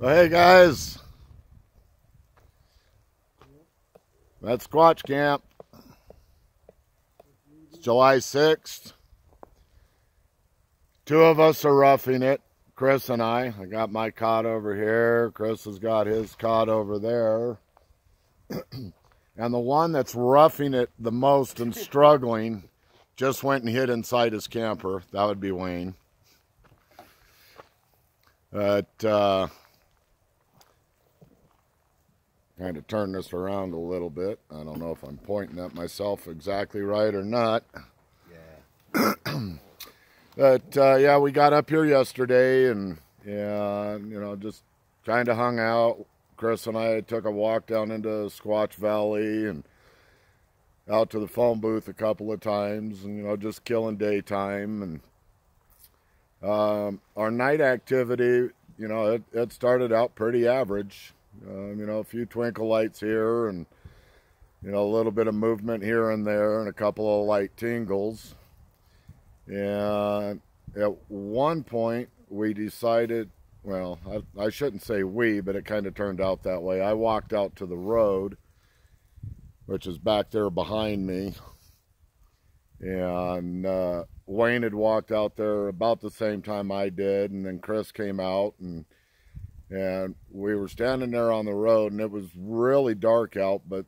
Oh, hey guys, that's Squatch Camp. It's July 6th. Two of us are roughing it, Chris and I. I got my cot over here. Chris has got his cot over there. And the one that's roughing it the most and struggling just went and hid inside his camper. That would be Wayne. But, kind of turn this around a little bit. I don't know if I'm pointing at myself exactly right or not. Yeah. But, yeah, we got up here yesterday and, yeah, you know, just kind of hung out. Chris and I took a walk down into Squatch Valley and out to the phone booth a couple of times and, you know, just killing daytime. And our night activity, you know, it started out pretty average. You know, a few twinkle lights here and, you know, a little bit of movement here and there and a couple of light tingles. And at one point we decided, well, I shouldn't say we, but it kind of turned out that way. I walked out to the road, which is back there behind me. And Wayne had walked out there about the same time I did. And then Chris came out and we were standing there on the road, and it was really dark out, but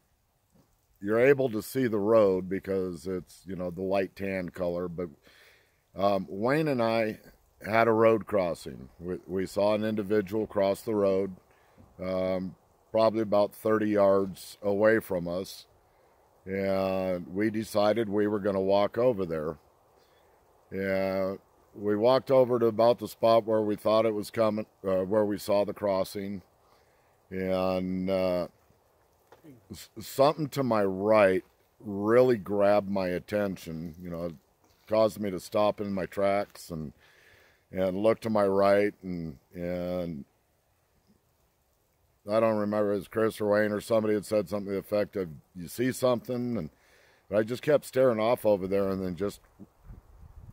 you're able to see the road because it's, you know, the light tan color. But Wayne and I had a road crossing. We saw an individual cross the road, probably about 30 yards away from us, and we decided we were going to walk over there. And we walked over to about the spot where we thought it was coming, where we saw the crossing, and something to my right really grabbed my attention. You know, it caused me to stop in my tracks and look to my right, and I don't remember if it was Chris or Wayne or somebody had said something to the effect of, "You see something?" But I just kept staring off over there, and then just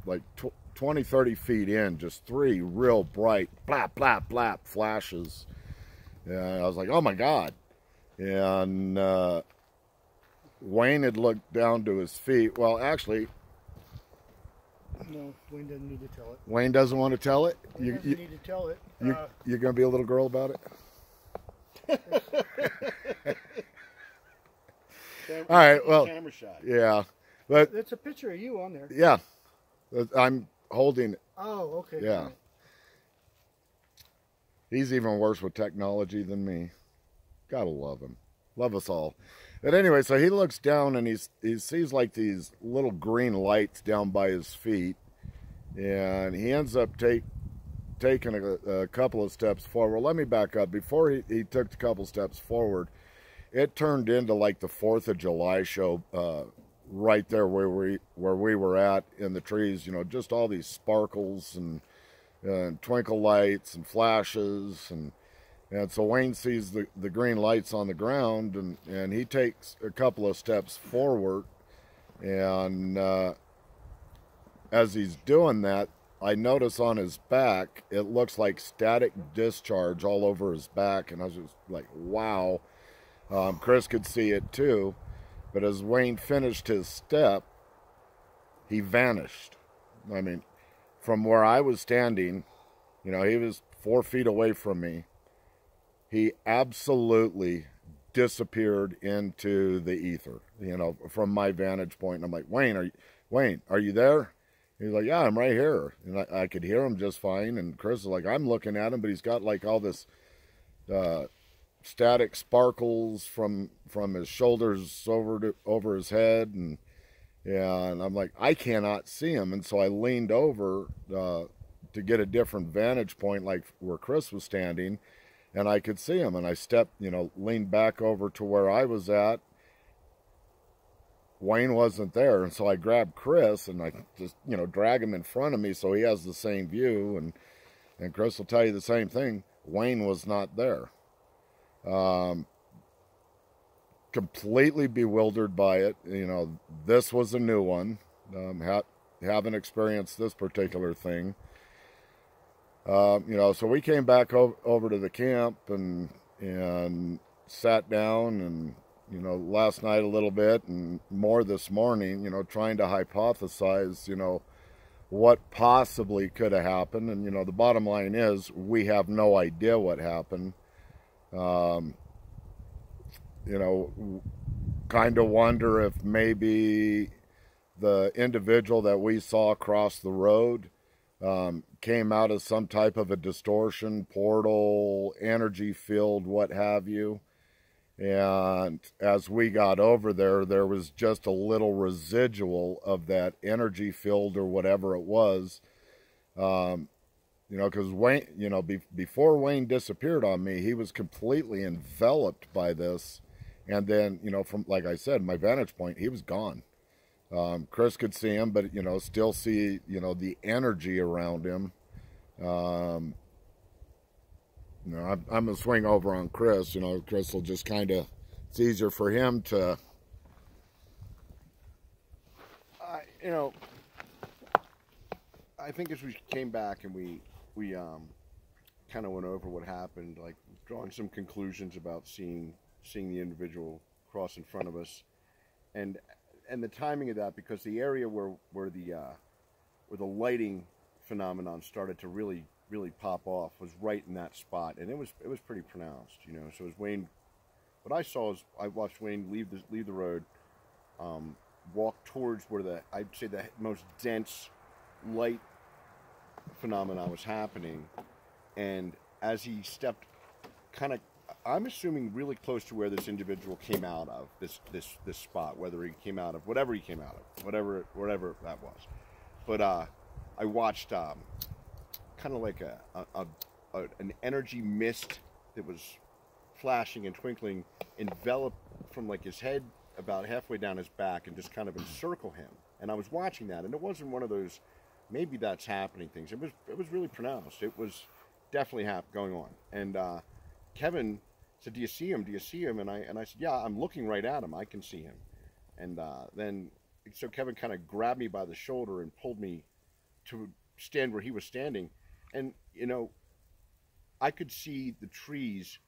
like 20, 30 feet in, just three real bright, blap, blap, blap flashes. And I was like, oh my God. And Wayne had looked down to his feet. Well, actually... No, Wayne doesn't need to tell it. Wayne doesn't want to tell it? He doesn't need to tell it. You're going to be a little girl about it? All right, well... Camera shot. Yeah. But it's a picture of you on there. Yeah. I'm holding it. Oh, okay. Yeah. He's even worse with technology than me. Gotta love him. Love us all. But anyway, so he looks down and he sees like these little green lights down by his feet. And he ends up taking a couple of steps forward. Let me back up. Before he took a couple steps forward, it turned into like the 4th of July show, right there where we were at in the trees. You know, just all these sparkles and twinkle lights and flashes, and so Wayne sees the green lights on the ground, and he takes a couple of steps forward, and as he's doing that, I notice on his back it looks like static discharge all over his back, and I was just like, wow. Chris could see it too. But as Wayne finished his step, he vanished. I mean, from where I was standing, you know, he was 4 feet away from me. He absolutely disappeared into the ether, you know, from my vantage point. And I'm like, Wayne, are you there? He's like, yeah, I'm right here. And I could hear him just fine. And Chris is like, I'm looking at him, but he's got like all this... static sparkles from his shoulders over his head, and I'm like, I cannot see him. And so I leaned over to get a different vantage point, like where Chris was standing, and I could see him. And I stepped, you know, leaned back over to where I was at. Wayne wasn't there, and so I grabbed Chris and I just, you know, drag him in front of me so he has the same view. And Chris will tell you the same thing. Wayne was not there. Completely bewildered by it. You know, this was a new one. Haven't experienced this particular thing. You know, so we came back over to the camp and sat down and, you know, last night a little bit and more this morning, you know, trying to hypothesize, you know, what possibly could have happened. And, you know, the bottom line is we have no idea what happened. Um, you know, kind of wonder if maybe the individual that we saw across the road came out of some type of a distortion, portal, energy field, what have you. And as we got over there, there was just a little residual of that energy field or whatever it was. You know, because Wayne, you know, before Wayne disappeared on me, he was completely enveloped by this. And then, you know, from, like I said, my vantage point, he was gone. Chris could see him, but, you know, still see, you know, the energy around him. You know, I'm going to swing over on Chris. You know, Chris will just kind of, it's easier for him to. You know, I think as we came back and we kind of went over what happened, like drawing some conclusions about seeing the individual cross in front of us, and the timing of that, because the area where the lighting phenomenon started to really pop off was right in that spot, and it was pretty pronounced, you know. So as Wayne, what I saw is I watched Wayne leave the road, walk towards where I'd say the most dense light phenomenon was happening, and as he stepped, kind of, I'm assuming really close to where this individual came out of this spot, whether he came out of whatever he came out of, whatever that was, but I watched kind of like an energy mist that was flashing and twinkling, envelop from like his head about halfway down his back and just kind of encircle him. And I was watching that, and it wasn't one of those maybe that's happening things. It was really pronounced. It was definitely going on. And Kevin said, "Do you see him? Do you see him?" And I said, "Yeah, I'm looking right at him. I can see him." And then so Kevin kind of grabbed me by the shoulder and pulled me to stand where he was standing. And, you know, I could see the trees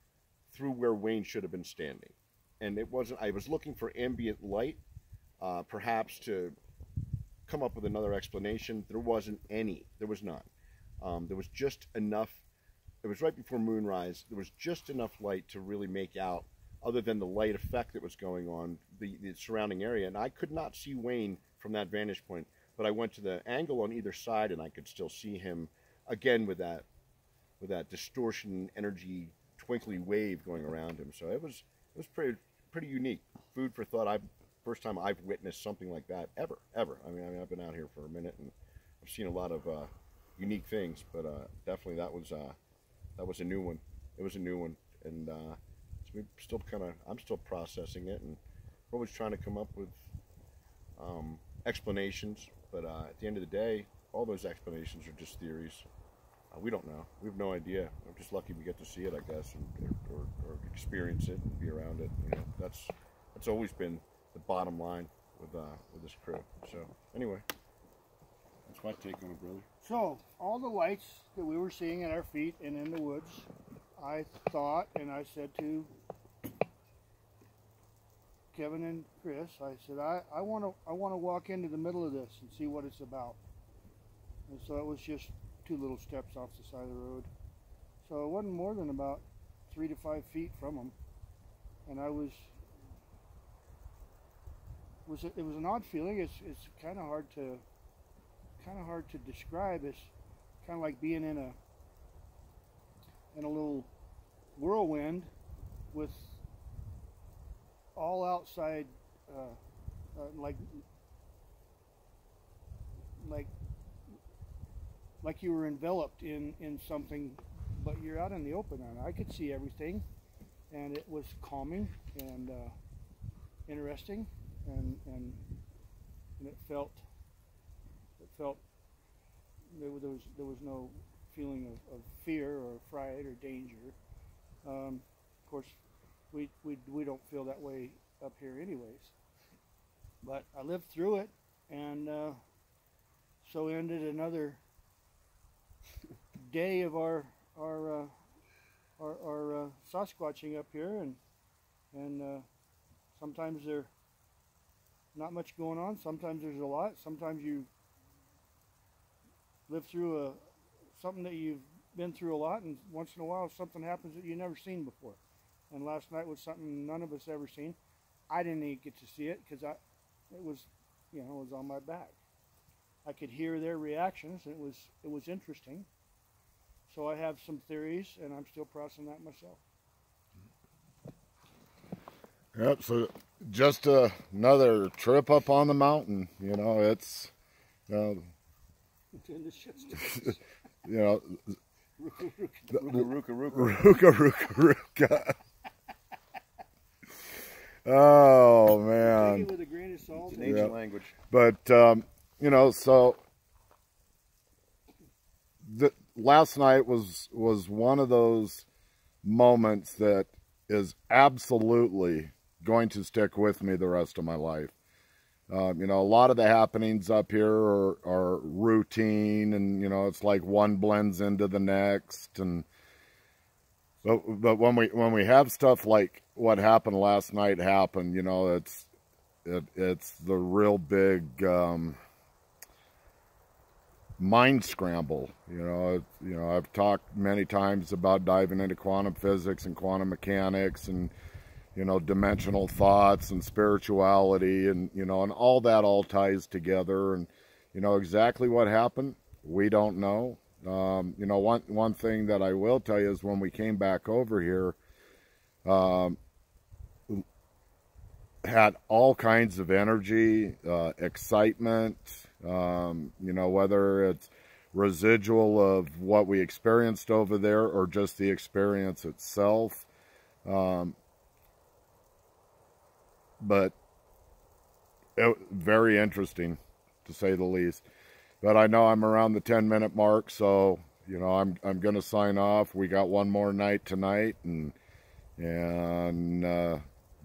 through where Wayne should have been standing. And it wasn't, I was looking for ambient light, perhaps to come up with another explanation. There wasn't any. There was none. There was just enough. It was right before moonrise. There was just enough light to really make out, other than the light effect that was going on, the surrounding area. And I could not see Wayne from that vantage point. But I went to the angle on either side, and I could still see him again with that distortion, energy, twinkly wave going around him. So it was pretty unique. Food for thought. First time I've witnessed something like that ever. I mean, I've been out here for a minute, and I've seen a lot of unique things, but definitely that was a new one. It was a new one, and so I'm still processing it, and always trying to come up with explanations. But at the end of the day, all those explanations are just theories. We don't know. We have no idea. I'm just lucky we get to see it, I guess, or experience it and be around it. You know, that's always been the bottom line with this crew. So anyway, that's my take on it, brother. So all the lights that we were seeing at our feet and in the woods, I thought, and I said to Kevin and Chris, I said, I want to walk into the middle of this and see what it's about. And so it was just 2 little steps off the side of the road. So it wasn't more than about 3 to 5 feet from them. And it was an odd feeling. It's kind of hard to describe. It's kind of like being in a little whirlwind with all outside, like you were enveloped in something, but you're out in the open. And I could see everything, and it was calming and interesting, and it felt there was no feeling of fear or fright or danger. Of course, we don't feel that way up here anyways. But I lived through it, and so ended another day of our Sasquatching up here, and sometimes there's not much going on. Sometimes there's a lot. Sometimes you live through something that you've been through a lot, and once in a while something happens that you've never seen before. And last night was something none of us ever seen. I didn't even get to see it because it was on my back. I could hear their reactions, and it was interesting. So I have some theories, and I'm still processing that myself. Yep. So just another trip up on the mountain. You know, it's you know, ruka. Oh man. With a grain of salt. It's an ancient language. But you know, so last night was one of those moments that is absolutely going to stick with me the rest of my life. You know, a lot of the happenings up here are routine, and you know, it's like one blends into the next. And but when we have stuff like what happened last night happen, you know, it's the real big mind scramble. You know, I've talked many times about diving into quantum physics and quantum mechanics, and you know, dimensional thoughts and spirituality, and you know, and all that all ties together. And you know, exactly what happened, we don't know. You know, one thing that I will tell you is when we came back over here, had all kinds of energy, excitement, you know, whether it's residual of what we experienced over there or just the experience itself. But very interesting, to say the least. But I know I'm around the 10-minute mark, so you know, I'm going to sign off. We got one more night tonight, and then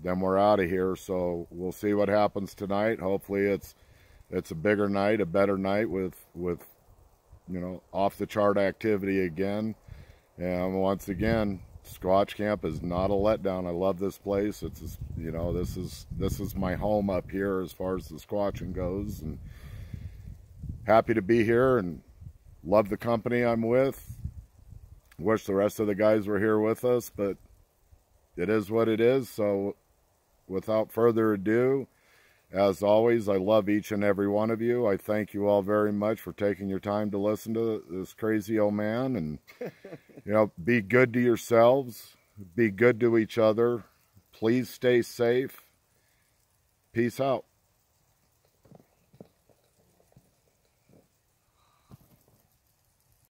we're out of here. So we'll see what happens tonight. Hopefully it's a bigger night, a better night with you know, off the chart activity again. And once again, Squatch Camp is not a letdown. I love this place. It's, you know, this is my home up here as far as the squatching goes, and happy to be here and love the company I'm with. Wish the rest of the guys were here with us, but it is what it is. So without further ado, as always, I love each and every one of you. I thank you all very much for taking your time to listen to this crazy old man. And, you know, be good to yourselves. Be good to each other. Please stay safe. Peace out.